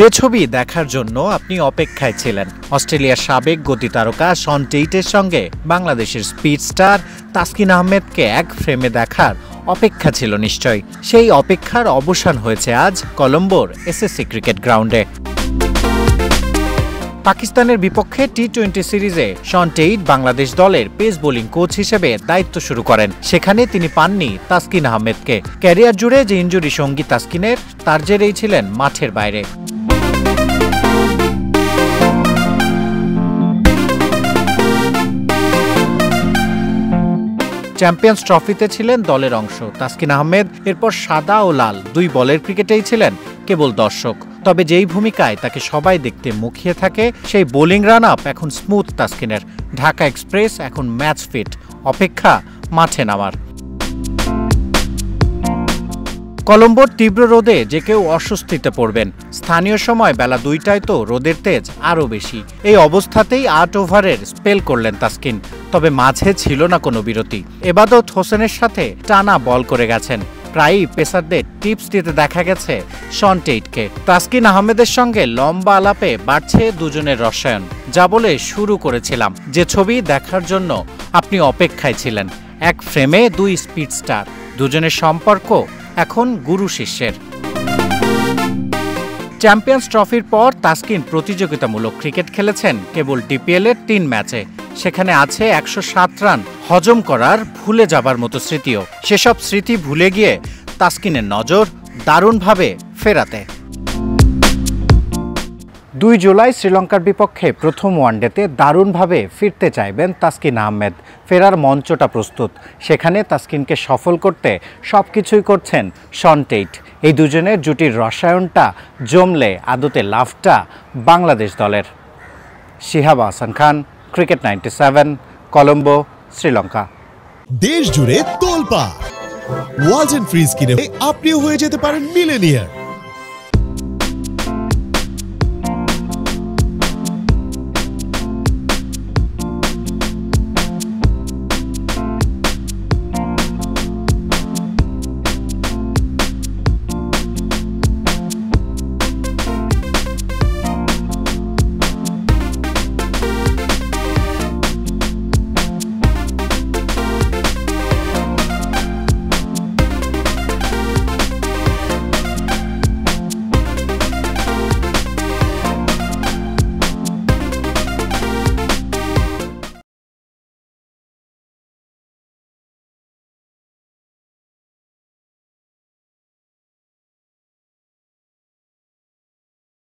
যে ছবি দেখার জন্য আপনি অপেক্ষায় ছিলেন, অস্ট্রেলিয়ার সাবেক গতি তারকা শন টেইটের সঙ্গে বাংলাদেশের স্পিড স্টার তাসকিন আহমেদকে এক ফ্রেমে দেখার অপেক্ষা ছিল নিশ্চয়ই। সেই অপেক্ষার অবসান হয়েছে আজ কলম্বোর এসএসসি ক্রিকেট গ্রাউন্ডে। পাকিস্তানের বিপক্ষে টি-20 সিরিজে শন টেইট বাংলাদেশ দলের পেস বোলিং কোচ হিসেবে দায়িত্ব শুরু করেন। সেখানে তিনি পাননি তাসকিন আহমেদকে। ক্যারিয়ার জুড়ে যে ইনজুরি সঙ্গী তাসকিনের, তার জেরেই ছিলেন মাঠের বাইরে। চ্যাম্পিয়ন্স ট্রফিতে ছিলেন দলের অংশ তাসকিন আহমেদ। এরপর সাদা ও লাল দুই বলের ক্রিকেটেই ছিলেন কেবল দর্শক। তবে যেই ভূমিকায় তাকে সবাই দেখতে মুখিয়ে থাকে, সেই বোলিং রান আপ এখন স্মুথ তাসকিনের। ঢাকা এক্সপ্রেস এখন ম্যাচ ফিট, অপেক্ষা মাঠে নামার। কলম্বোর তীব্র রোদে যে কেউ অস্বস্তিতে পড়বেন। স্থানীয় সময় বেলা 2টায় তো রোদের তেজ আরও বেশি। এই অবস্থাতেই 8 ওভারের স্পেল করলেন তাসকিন। তবে মাঝে ছিল না কোনো বিরতি। এবাদত হোসেনের সাথে টানা বল করে গেছেন। প্রায়ই পেসারদের টিপস দিতে দেখা গেছে শন টেইটকে। তাসকিন আহমেদের সঙ্গে লম্বা আলাপে বাড়ছে দুজনের রসায়ন। যা বলে শুরু করেছিলাম, যে ছবি দেখার জন্য আপনি অপেক্ষায় ছিলেন। এক ফ্রেমে দুই স্পিড স্টার, দুজনের সম্পর্ক এখন গুরু শিষ্যের। চ্যাম্পিয়ন্স ট্রফির পর তাসকিন প্রতিযোগিতামূলক ক্রিকেট খেলেছেন কেবল ডিপিএল-এর 3 ম্যাচে। সেখানে আছে 107 রান হজম করার ভুলে যাবার মতো স্মৃতিও। সেসব স্মৃতি ভুলে গিয়ে তাসকিনের নজর দারুণভাবে ফেরাতে। 2 জুলাই শ্রীলঙ্কার বিপক্ষে প্রথম ওয়ানডেতে দারুণভাবে ফিরতে চাইবেন তাসকিন আহমেদ। ফেরার মঞ্চটা প্রস্তুত। সেখানে তাসকিনকে সফল করতে সবকিছুই করছেন শন টেইট। এই দুজনের জুটির রসায়নটা জমলে আদতে লাভটা বাংলাদেশ দলের। শিহাব আহসান খান, ক্রিকেট 97, কলম্বো, শ্রীলঙ্কা। দেশ জুড়ে তোলপাড় ওয়ালটন ফ্রিজ কিনে আপনিও হয়ে যেতে পারেন মিলেনিয়ার।